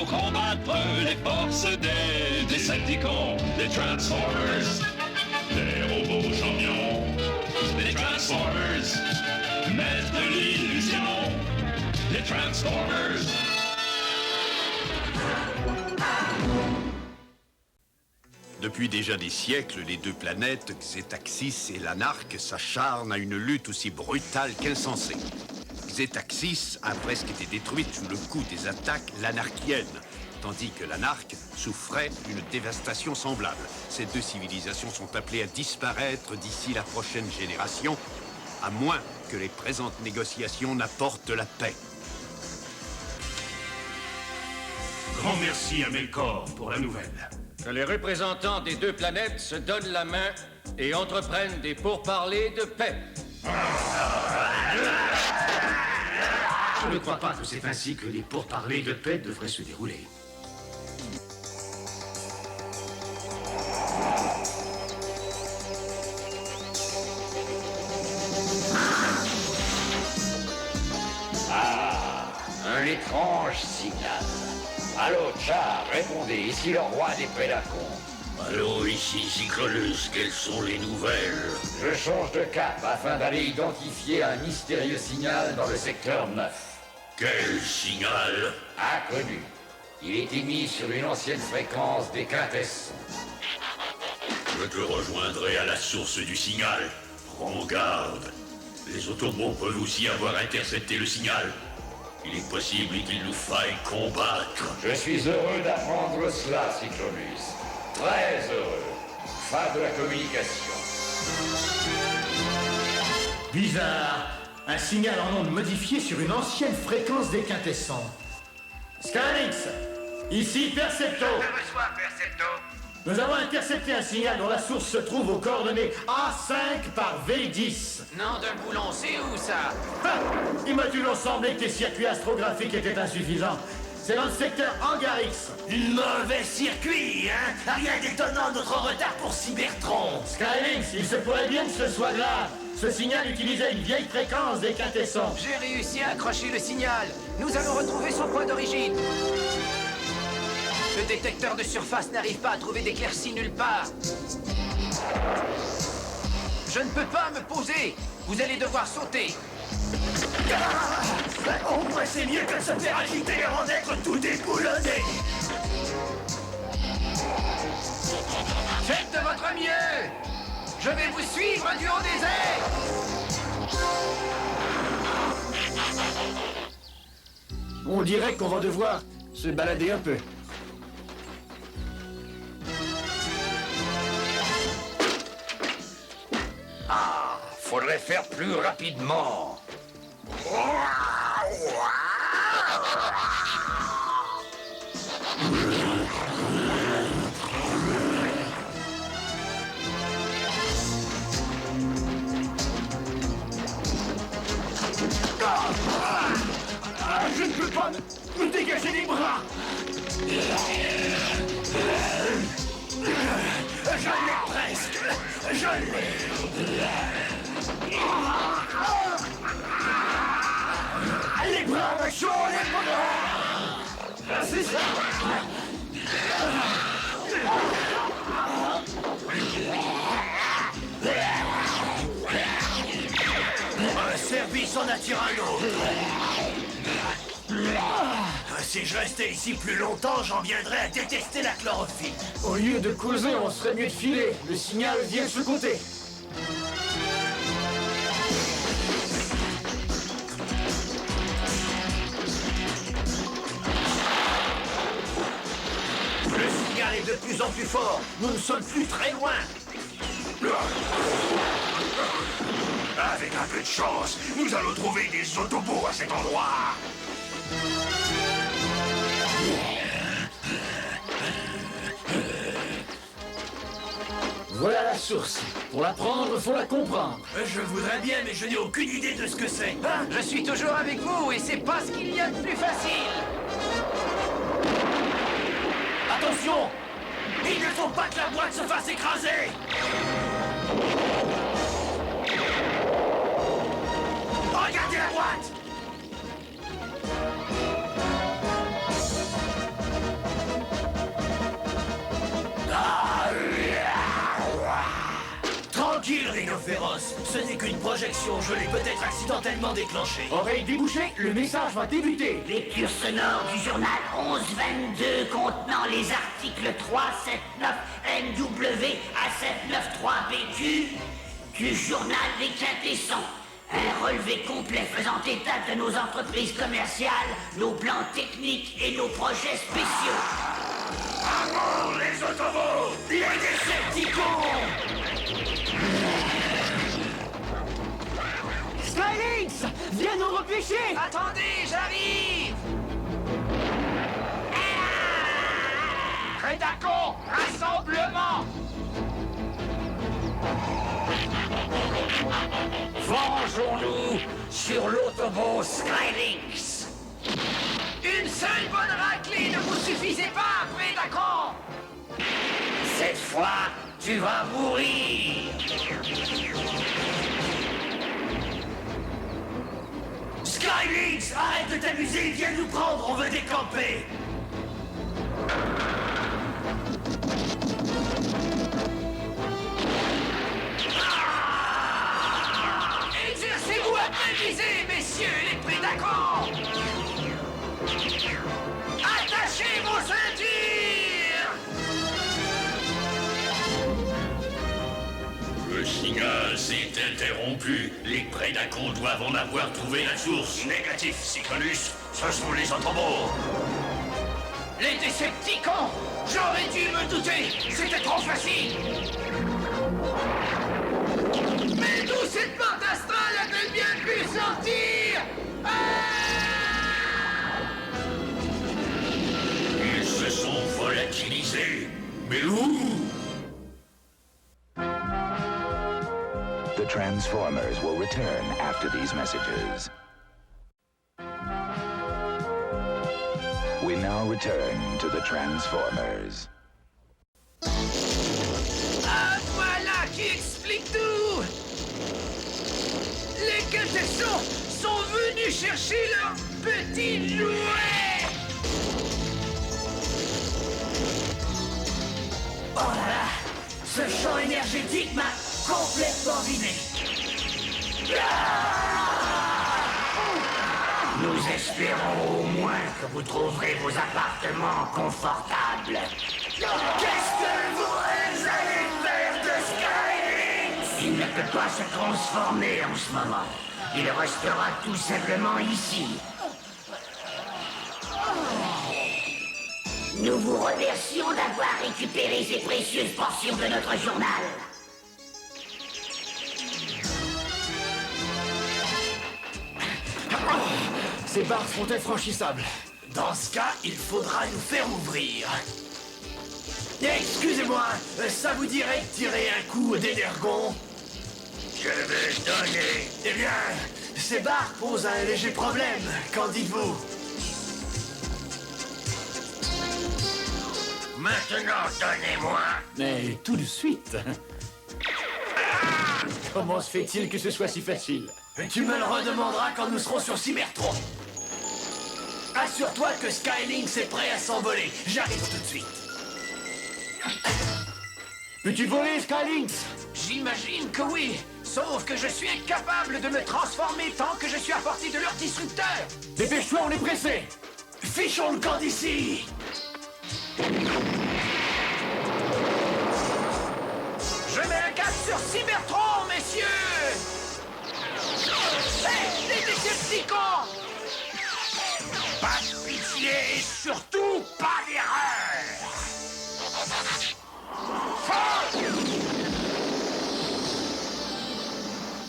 pour combattre les forces des Decepticons, des Transformers, des robots champions, des Transformers, maîtres de l'illusion, des Transformers. Depuis déjà des siècles, les deux planètes, Xetaxis et l'Anarque, s'acharnent à une lutte aussi brutale qu'insensée. Xetaxis a presque été détruite sous le coup des attaques lanarchiennes, tandis que l'Anarque souffrait d'une dévastation semblable. Ces deux civilisations sont appelées à disparaître d'ici la prochaine génération, à moins que les présentes négociations n'apportent la paix. Grand merci à Melkor pour la nouvelle. Que les représentants des deux planètes se donnent la main et entreprennent des pourparlers de paix. Je ne crois pas que c'est ainsi que les pourparlers de paix devraient se dérouler. Un étrange signal. Allô, Char, répondez, ici le roi des Prédacons. Allô, ici Cyclonus, quelles sont les nouvelles? Je change de cap afin d'aller identifier un mystérieux signal dans le secteur 9. Quel signal? Inconnu. Il est émis sur une ancienne fréquence des quintessons. Je te rejoindrai à la source du signal. Prends garde. Les Autobots peuvent aussi avoir intercepté le signal. Il est possible qu'il nous faille combattre. Je suis heureux d'apprendre cela, Cyclonus. Très heureux. Fin de la communication. Bizarre. Un signal en ondes modifié sur une ancienne fréquence des quintessents. Skylinks, ici Percepto. Je reçois, Percepto. Nous avons intercepté un signal dont la source se trouve aux coordonnées A5 par V10. Nom d'un boulon, c'est où ça? Ah, il m'a toujours semblé que tes circuits astrographiques étaient insuffisants. C'est dans le secteur Hangar X. Une mauvais circuit, hein? Rien d'étonnant notre retard pour Cybertron. Skylinks, il se pourrait bien que ce soit grave. Ce signal utilisait une vieille fréquence des quintessents. J'ai réussi à accrocher le signal. Nous allons retrouver son point d'origine. Le détecteur de surface n'arrive pas à trouver d'éclaircie nulle part. Je ne peux pas me poser. Vous allez devoir sauter. Au moins c'est mieux que de se faire agiter et en être tout déboulonné. Faites de votre mieux. Je vais vous suivre du haut des airs. On dirait qu'on va devoir se balader un peu. Faudrait faire plus rapidement. Je ne peux pas me dégager les bras. Je l'ai presque. Je l'ai. Les bras chauds, les bras. C'est ça. Un service en attire un autre. Si je restais ici plus longtemps, j'en viendrais à détester la chlorophylle. Au lieu de causer, on serait mieux de filer. Le signal vient de se compter. Le signal est de plus en plus fort. Nous ne sommes plus très loin. Avec un peu de chance, nous allons trouver des Autobots à cet endroit. Voilà la source. Pour la prendre, faut la comprendre. Je voudrais bien, mais je n'ai aucune idée de ce que c'est. Je suis toujours avec vous et c'est pas ce qu'il y a de plus facile. Attention! Il ne faut pas que la boîte se fasse écraser! Regardez la boîte! féroce. Ce n'est qu'une projection, je l'ai peut-être accidentellement déclenchée. Oreille débouchée, le message va débuter. Lecture sonore du journal 1122 contenant les articles 379 NW à 793 BQ du journal des quintessons. Un relevé complet faisant état de nos entreprises commerciales, nos plans techniques et nos projets spéciaux. Amour les Autobots, les Decepticons. Skylynx, viens nous repêcher. Attendez, j'arrive! Prédacons, rassemblement! Vengeons-nous sur l'Autobo Skylynx. Une seule bonne raclée ne vous suffisait pas, Prédacons! Cette fois, tu vas mourir. Skylynx, arrête de t'amuser, viens nous prendre, on veut décamper. Exercez-vous à plein visée, messieurs les Prédacons! Attachez vos ceintures! Le signal s'est interrompu. Les Prédacons doivent en avoir trouvé la source. Négatif, Cyclonus, ce sont les Autobots. Les Décepticons! J'aurais dû me douter! C'était trop facile! Mais d'où cette porte astrale a-t-elle bien pu sortir? Ils se sont volatilisés. Mais où? The Transformers will return after these messages. We now return to the Transformers. Ah, voilà qui explique tout! Les quintessons sont venus chercher leur petit jouet! Oh là là, ce champ énergétique m'a complètement vidé. Nous espérons au moins que vous trouverez vos appartements confortables. Qu'est-ce que vous allez faire de Skylynx? Il ne peut pas se transformer en ce moment. Il restera tout simplement ici. Nous vous remercions d'avoir récupéré ces précieuses portions de notre journal. Ces barres sont infranchissables. Dans ce cas, il faudra nous faire ouvrir. Excusez-moi, ça vous dirait de tirer un coup d'énergon? Je vais donner. Eh bien, ces barres posent un léger problème, qu'en dites-vous? Maintenant, donnez-moi. Mais tout de suite. Comment se fait-il que ce soit si facile? Tu me le redemanderas quand nous serons sur Cybertron. Assure-toi que Skylynx est prêt à s'envoler. J'arrive tout de suite. Peux-tu voler, Skylynx? J'imagine que oui, sauf que je suis incapable de me transformer tant que je suis à portée de leur disrupteur. Dépêche-toi, on est pressé. Fichons le camp d'ici. Je mets un cap sur Cybertron, messieurs! Hey, les Décepticons! Pas de pitié et surtout pas d'erreur.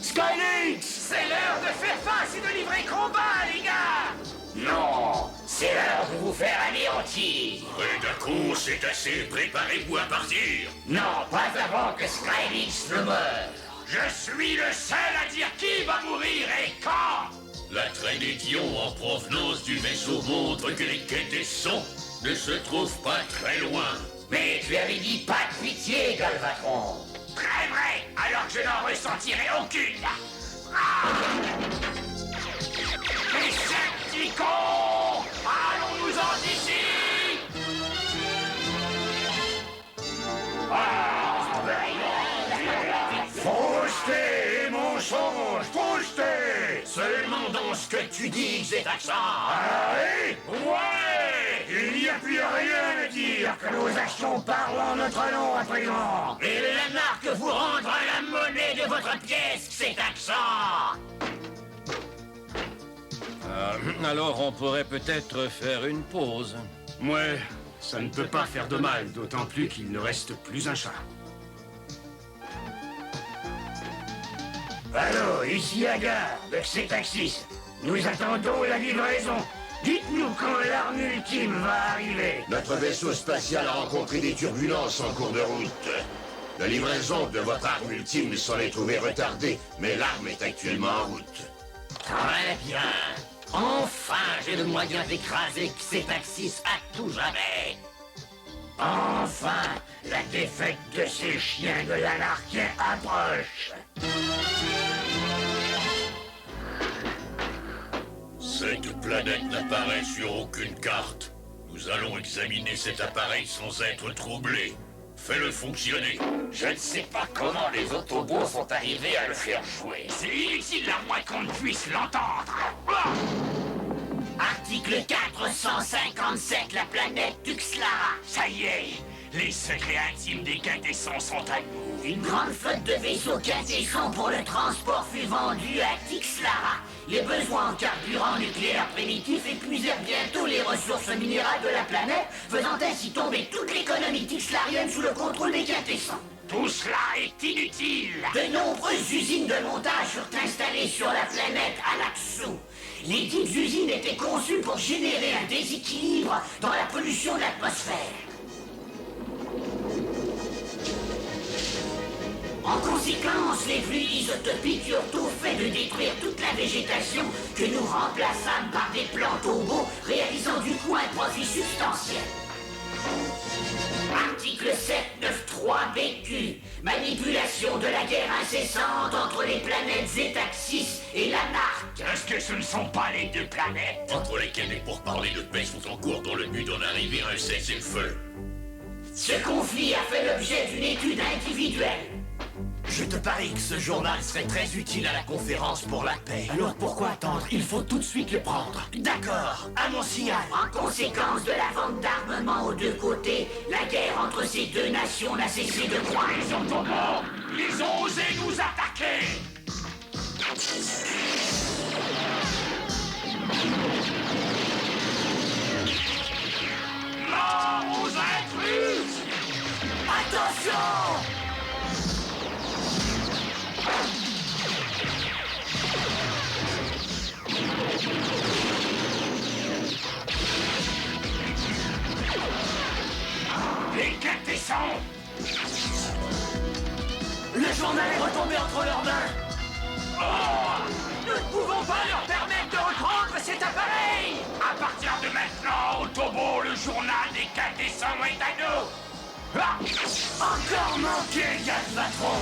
Skylynx! C'est l'heure de faire face et de livrer combat, les gars! Non, c'est l'heure de vous faire anéantir. Prédacons, c'est assez. Préparez-vous à partir. Non, pas avant que Skylynx ne meure. Je suis le seul à dire qui va mourir et quand. La traînée d'ions en provenance du vaisseau montre que les quintessons ne se trouvent pas très loin. Mais tu avais dit pas de pitié, Galvatron. Très vrai, alors que je n'en ressentirai aucune. Décepticons, allons-nous-en d'ici. Faut jeter ce que tu dis, Zetaxan. Ah oui? Ouais! Il n'y a plus rien à dire, que nos actions parlent en notre nom à présent. Et l'anarque vous rendra la monnaie de votre pièce, Zetaxan. Alors on pourrait peut-être faire une pause. Ouais, ça ne peut pas faire de mal, d'autant plus qu'il ne reste plus un chat. Allô, ici la gare de Xetaxis. Nous attendons la livraison. Dites-nous quand l'arme ultime va arriver. Notre vaisseau spatial a rencontré des turbulences en cours de route. La livraison de votre arme ultime s'en est trouvée retardée, mais l'arme est actuellement en route. Très bien. Enfin, j'ai le moyen d'écraser Xetaxis à tout jamais. Enfin, la défaite de ces chiens de l'anarchie approche. Cette planète n'apparaît sur aucune carte. Nous allons examiner cet appareil sans être troublés. Fais-le fonctionner. Je ne sais pas comment les Autobots sont arrivés à le faire jouer. C'est inutile à moins qu'on ne puisse l'entendre. Article 457, la planète Tuxlara. Ça y est, les secrets intimes des quintessons sont à nous. Une grande flotte de vaisseaux quintessons pour le transport fut vendue à Tuxlara. Les besoins en carburant nucléaire primitif épuisèrent bientôt les ressources minérales de la planète, faisant ainsi tomber toute l'économie tuxlarienne sous le contrôle des quintessons. Tout cela est inutile. De nombreuses usines de montage furent installées sur la planète Alaxu. Les dites usines étaient conçues pour générer un déséquilibre dans la pollution de l'atmosphère. En conséquence, les fluides isotopiques eurent tout fait de détruire toute la végétation que nous remplaçâmes par des plantes Autobots, réalisant du coup un profit substantiel. Article 793 BQ. Manipulation de la guerre incessante entre les planètes Zetaxis et l'anarque. Est-ce que ce ne sont pas les deux planètes Entre lesquelles les pourparlers de paix sont en cours dans le but d'en arriver à un cessez-le-feu. Ce conflit a fait l'objet d'une étude individuelle. Je te parie que ce journal serait très utile à la conférence pour la paix. Alors pourquoi attendre? Il faut tout de suite le prendre. D'accord, à mon signal. En conséquence de la vente d'armement aux deux côtés, la guerre entre ces deux nations n'a cessé de croître. Les Autobots, ils ont osé nous attaquer. Mort aux intrus! Attention! Les quintessons! Le journal est retombé entre leurs mains! Oh! Nous ne pouvons pas leur permettre de reprendre cet appareil! À partir de maintenant, Autobot, le journal des quintessons est à nous! Ah! Encore manqué, Galvatron!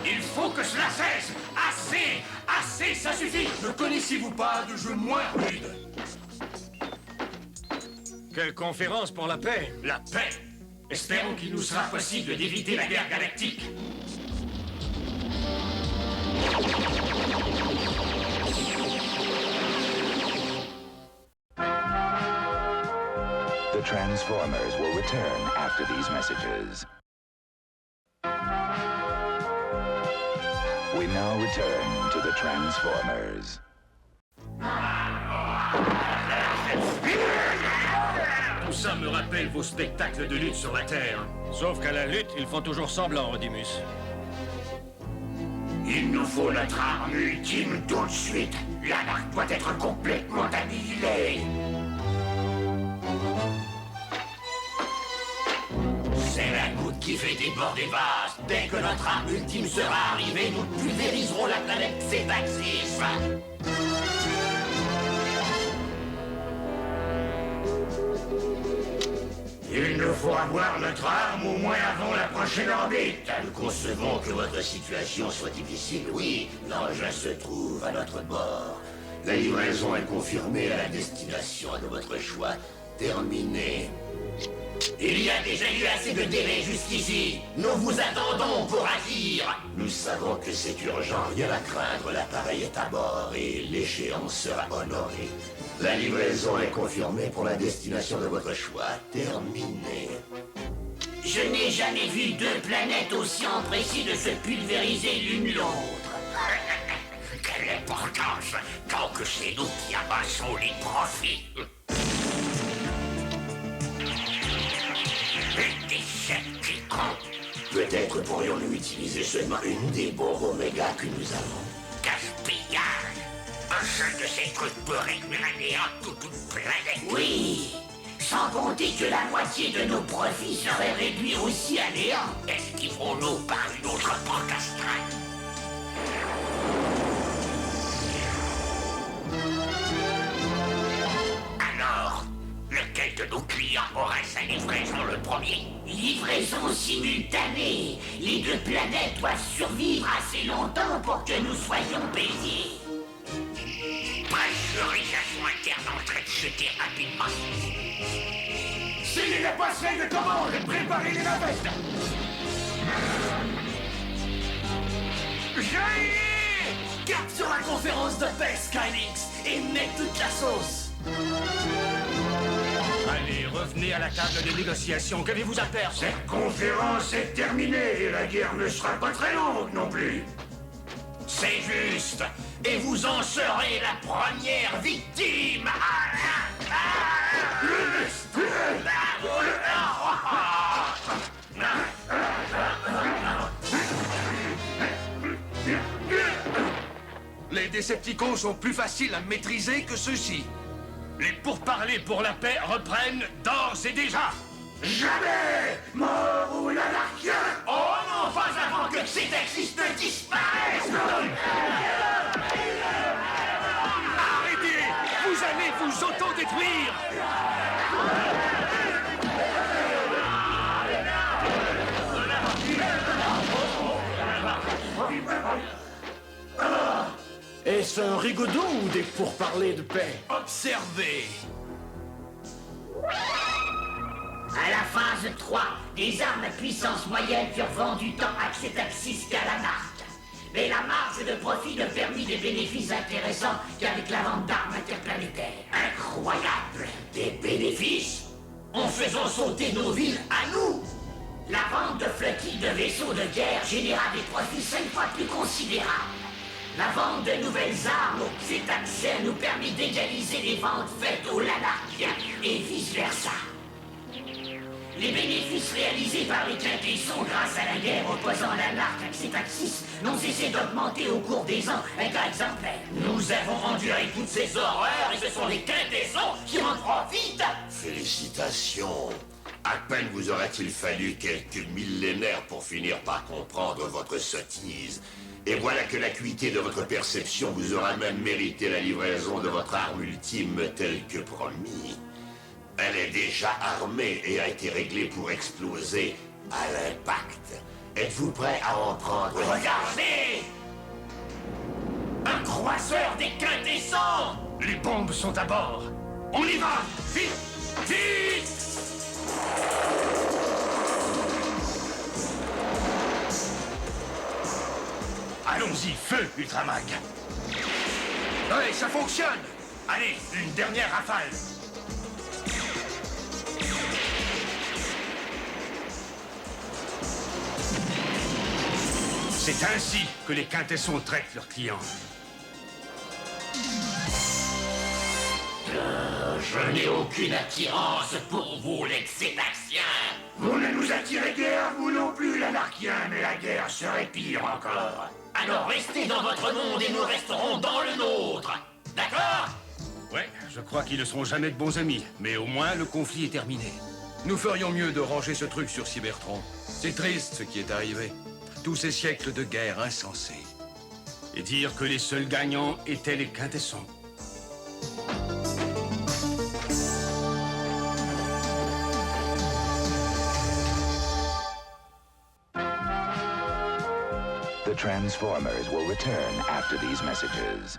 Il faut que cela cesse! Assez! Assez, ça suffit! Ne connaissez-vous pas de jeu moins rude? Quelle conférence pour la paix? La paix! Espérons qu'il nous sera possible d'éviter la guerre galactique. The Transformers will return after these messages. We now return to the Transformers. Tout ça me rappelle vos spectacles de lutte sur la Terre. Sauf qu'à la lutte, ils font toujours semblant, Rodimus. Il nous faut notre arme ultime tout de suite. L'anarque doit être complètement annihilée. C'est la goutte qui fait déborder vase. Dès que notre arme ultime sera arrivée, nous pulvériserons la planète Zetaxis. Il nous faut avoir notre arme au moins avant la prochaine orbite. Nous concevons que votre situation soit difficile, oui. L'engin se trouve à notre bord. La livraison est confirmée à la destination de votre choix. terminé. Il y a déjà eu assez de délai jusqu'ici. Nous vous attendons pour agir. Nous savons que c'est urgent, rien à craindre, l'appareil est à bord et l'échéance sera honorée. La livraison est confirmée pour la destination de votre choix. Terminé. Je n'ai jamais vu deux planètes aussi empressées de se pulvériser l'une l'autre. Quelle importance, tant que c'est nous qui amassons les profits. Peut-être pourrions-nous utiliser seulement une des bombes Oméga que nous avons. Gaspillage. Un seul de ces trucs peut réduire à néant toute une planète. Oui, sans compter que la moitié de nos profits serait réduits aussi à néant. Esquivons-nous par une autre porte astrale. Alors, lequel de nos clients aurait sa livraison le premier? Livraison simultanée. Les deux planètes doivent survivre assez longtemps pour que nous soyons payés. Pressurisation interne en train de chuter rapidement. Scellez la passerelle de commande, préparez les navettes. Cap sur la conférence de paix, Skylynx, et mets toute la sauce. Allez, revenez à la table de négociation, qu'avez-vous à perdre? Cette conférence est terminée et la guerre ne sera pas très longue non plus. C'est juste. Et vous en serez la première victime. Les Décepticons sont plus faciles à maîtriser que ceux-ci. Les pourparlers pour la paix reprennent d'ores et déjà. Jamais! Mort ou l'anarchien! Oh non, pas avant que cet existe ne disparaisse! Arrêtez! Vous allez vous autodétruire! Est-ce un rigodon ou des pourparlers de paix? Observez! À la phase 3, des armes à puissance moyenne furent vendues tant à Xetaxis qu'à la marque. Mais la marge de profit ne permit des bénéfices intéressants qu'avec la vente d'armes interplanétaires. Incroyable! Des bénéfices? En faisant sauter nos villes à nous! La vente de flottilles de vaisseaux de guerre généra des profits 5 fois plus considérables. La vente de nouvelles armes aux Xetaxiens nous permit d'égaliser les ventes faites aux Lanarchiens et vice-versa. Les bénéfices réalisés par les Quintessons grâce à la guerre opposant l'Anarque à Xetaxis n'ont cessé d'augmenter au cours des ans, un cas exemplaire. Nous avons enduré toutes ces horreurs et ce sont les Quintessons qui en profitent. Félicitations. À peine vous aurait-il fallu quelques millénaires pour finir par comprendre votre sottise. Et voilà que l'acuité de votre perception vous aura même mérité la livraison de votre arme ultime telle que promis. Elle est déjà armée et a été réglée pour exploser à l'impact. Êtes-vous prêt à en prendre? Regardez! Un croiseur des Quintessons! Les bombes sont à bord. On y va! Vite! Vite! Allons-y, feu, Ultramag! Ouais, ça fonctionne! Allez, une dernière rafale! C'est ainsi que les Quintessons traitent leurs clients. Je n'ai aucune attirance pour vous, les Xetaxiens. Vous ne nous attirez guère, vous non plus, l'anarchien, mais la guerre serait pire encore. Alors restez dans votre monde et nous resterons dans le nôtre. D'accord? Ouais, je crois qu'ils ne seront jamais de bons amis, mais au moins le conflit est terminé. Nous ferions mieux de ranger ce truc sur Cybertron. C'est triste ce qui est arrivé. Tous ces siècles de guerre insensée. Et dire que les seuls gagnants étaient les Quintessons. The Transformers will return after these messages.